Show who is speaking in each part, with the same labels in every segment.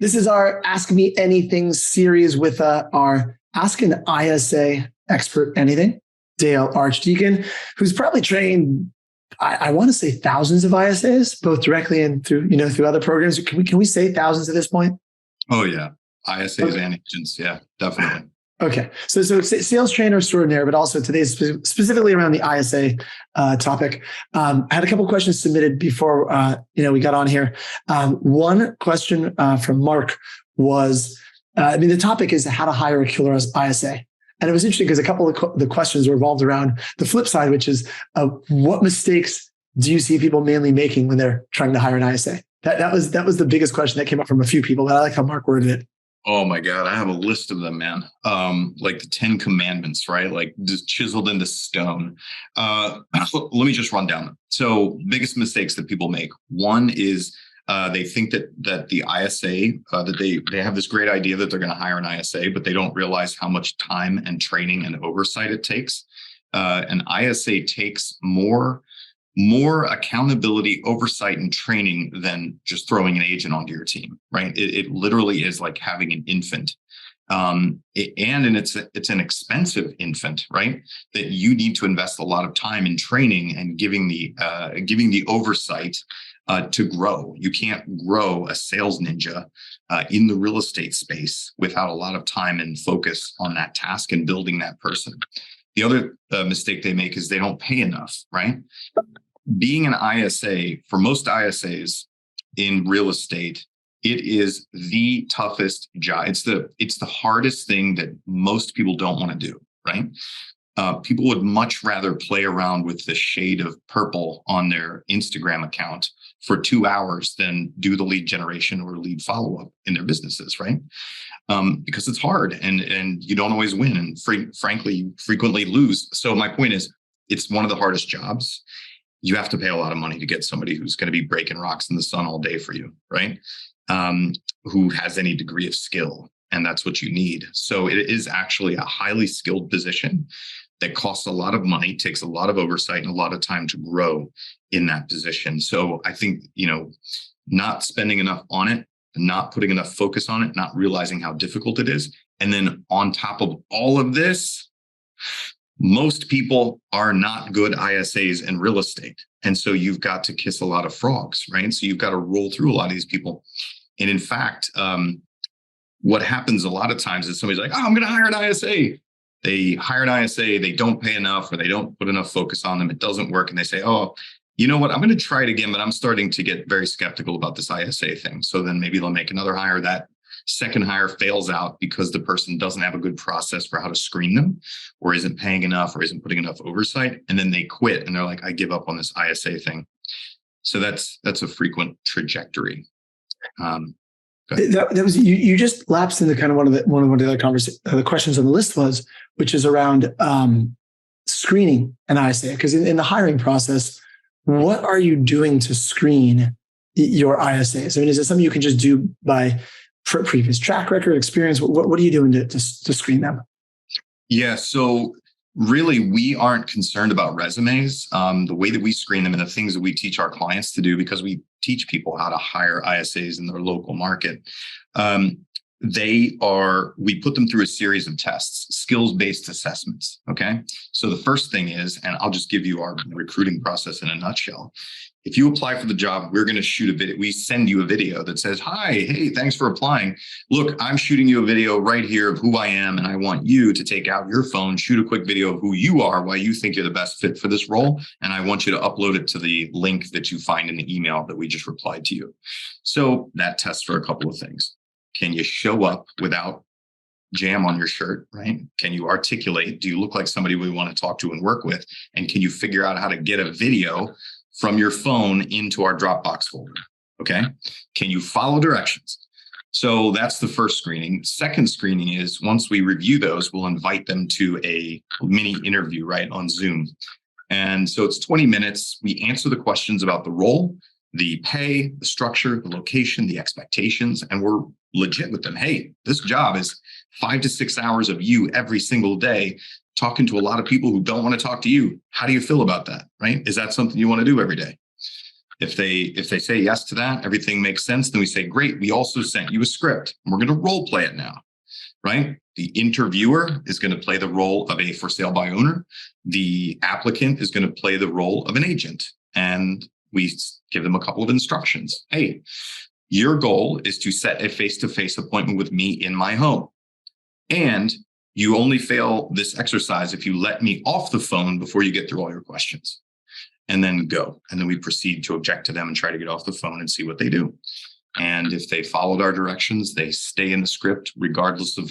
Speaker 1: This is our Ask Me Anything series with our Ask an ISA expert anything, Dale Archdekin, who's probably trained, I want to say thousands of ISAs, both directly and through other programs. Can we say thousands at this point?
Speaker 2: Oh yeah, ISAs and agents, yeah, definitely.
Speaker 1: Okay, so sales trainer extraordinaire, but also today specifically around the ISA topic. I had a couple of questions submitted before we got on here. One question from Mark was, the topic is how to hire a killer ISA. And it was interesting because a couple of the questions revolved around the flip side, which is what mistakes do you see people mainly making when they're trying to hire an ISA? That was the biggest question that came up from a few people. But I like how Mark worded it.
Speaker 2: Oh my God, I have a list of them, man. Like the 10 commandments, right? Like just chiseled into stone. Let me just run down them. So biggest mistakes that people make. One is they think that the ISA, that they have this great idea that they're going to hire an ISA, but they don't realize how much time and training and oversight it takes. An ISA takes more accountability, oversight, and training than just throwing an agent onto your team, right? It literally is like having an infant. And it's an expensive infant, right? That you need to invest a lot of time in training and giving the oversight to grow. You can't grow a sales ninja in the real estate space without a lot of time and focus on that task and building that person. The other mistake they make is they don't pay enough, right? Being an ISA, for most ISAs in real estate, it is the toughest job. It's the hardest thing that most people don't want to do, right? People would much rather play around with the shade of purple on their Instagram account for 2 hours than do the lead generation or lead follow-up in their businesses, right? Because it's hard and you don't always win, and frankly, you frequently lose. So my point is, it's one of the hardest jobs. You have to pay a lot of money to get somebody who's going to be breaking rocks in the sun all day for you, right? Who has any degree of skill, and that's what you need. So it is actually a highly skilled position that costs a lot of money, takes a lot of oversight and a lot of time to grow in that position. So I think, not spending enough on it, not putting enough focus on it, not realizing how difficult it is. And then on top of all of this, most people are not good ISAs in real estate. And so you've got to kiss a lot of frogs, right? So you've got to roll through a lot of these people. And in fact, what happens a lot of times is somebody's like, oh, I'm going to hire an ISA. They hire an ISA, they don't pay enough, or they don't put enough focus on them. It doesn't work. And they say, oh, you know what? I'm going to try it again, but I'm starting to get very skeptical about this ISA thing. So then maybe they'll make another hire. That second hire fails out because the person doesn't have a good process for how to screen them, or isn't paying enough, or isn't putting enough oversight. And then they quit and they're like, I give up on this ISA thing. So that's a frequent trajectory.
Speaker 1: That was you just lapsed into kind of one of the other questions on the list was, which is around screening an ISA. Because in the hiring process, what are you doing to screen your ISAs? I mean, is it something you can just do by previous track record, experience? What are you doing to screen them?
Speaker 2: Yeah, so really, we aren't concerned about resumes. The way that we screen them and the things that we teach our clients to do, because we teach people how to hire ISAs in their local market. We put them through a series of tests, skills-based assessments. Okay. So the first thing is, and I'll just give you our recruiting process in a nutshell. If you apply for the job, we're going to shoot a video. We send you a video that says, hi, hey, thanks for applying. Look, I'm shooting you a video right here of who I am. And I want you to take out your phone, shoot a quick video of who you are, why you think you're the best fit for this role. And I want you to upload it to the link that you find in the email that we just replied to you. So that tests for a couple of things. Can you show up without jam on your shirt, right? Can you articulate? Do you look like somebody we want to talk to and work with? And can you figure out how to get a video from your phone into our Dropbox folder? Okay. Can you follow directions? So that's the first screening. Second screening is, once we review those, we'll invite them to a mini interview, right, on Zoom. And so it's 20 minutes. We answer the questions about the role, the pay, the structure, the location, the expectations, and we're legit with them. Hey, this job is 5 to 6 hours of you every single day talking to a lot of people who don't want to talk to you. How do you feel about that, right? Is that something you want to do every day? If they say yes to that, everything makes sense. Then we say, great. We also sent you a script. We're going to role play it now, right? The interviewer is going to play the role of a for sale by owner. The applicant is going to play the role of an agent. And we give them a couple of instructions. Hey, your goal is to set a face-to-face appointment with me in my home. And you only fail this exercise if you let me off the phone before you get through all your questions. And then go. And then we proceed to object to them and try to get off the phone and see what they do. And if they followed our directions, they stay in the script, regardless of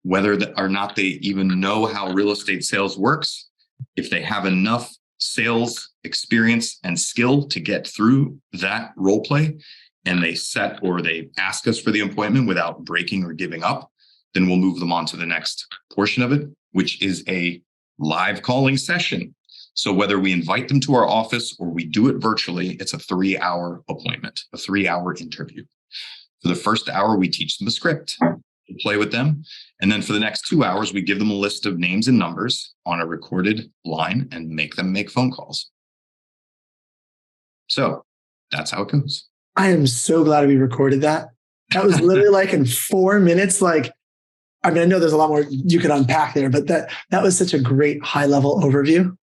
Speaker 2: whether or not they even know how real estate sales works. If they have enough sales experience and skill to get through that role play, and they set or they ask us for the appointment without breaking or giving up, then we'll move them on to the next portion of it, which is a live calling session. So whether we invite them to our office or we do it virtually, it's a 3-hour appointment, a 3-hour interview. For the first hour, we teach them a script, we play with them. And then for the next 2 hours, we give them a list of names and numbers on a recorded line and make them make phone calls. So that's how it goes.
Speaker 1: I am so glad we recorded that. That was literally like in 4 minutes. Like, I mean, I know there's a lot more you could unpack there, but that was such a great high level overview.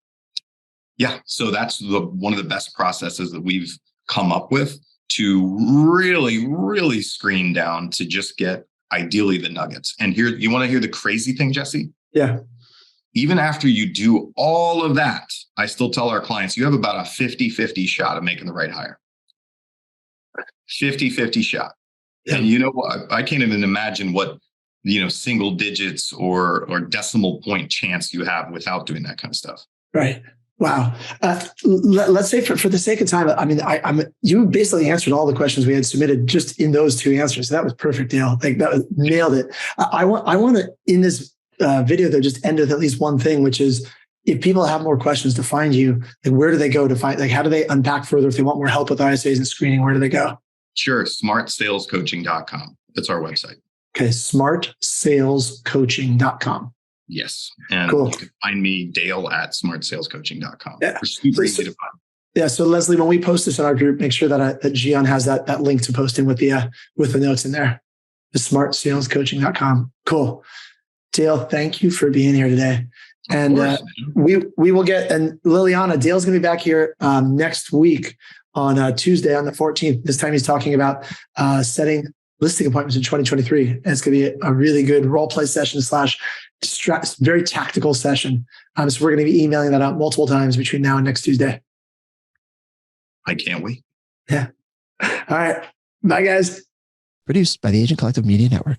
Speaker 2: Yeah. So that's one of the best processes that we've come up with to really, really screen down to just get ideally the nuggets. And here, you want to hear the crazy thing, Jesse?
Speaker 1: Yeah.
Speaker 2: Even after you do all of that, I still tell our clients, you have about a 50-50 shot of making the right hire. 50-50 shot. Yeah. And you know what? I can't even imagine what, single digits or decimal point chance you have without doing that kind of stuff.
Speaker 1: Right. Wow. Let's say for the sake of time, I mean, you basically answered all the questions we had submitted just in those 2 answers. So that was perfect, Dale. Like nailed it. I want to, in this video though, just end with at least one thing, which is if people have more questions to find you, like where do they go to find, like how do they unpack further if they want more help with ISAs and screening, where do they go?
Speaker 2: Sure. smartsalescoaching.com. That's our website.
Speaker 1: Okay. smartsalescoaching.com.
Speaker 2: Yes. And
Speaker 1: cool.
Speaker 2: You can find me, Dale, at smartsalescoaching.com.
Speaker 1: Yeah.
Speaker 2: We're super easy to find.
Speaker 1: Yeah. So Leslie, when we post this in our group, make sure that Gian has that link to post in with the notes in there. The smartsalescoaching.com. Cool. Dale, thank you for being here today. And we will get, and Liliana, Dale's going to be back here next week on Tuesday on the 14th. This time he's talking about setting listing appointments in 2023. And it's going to be a really good role play session / very tactical session. So we're going to be emailing that out multiple times between now and next Tuesday.
Speaker 2: I can't wait.
Speaker 1: Yeah. All right. Bye, guys.
Speaker 3: Produced by the Agent Collective Media Network.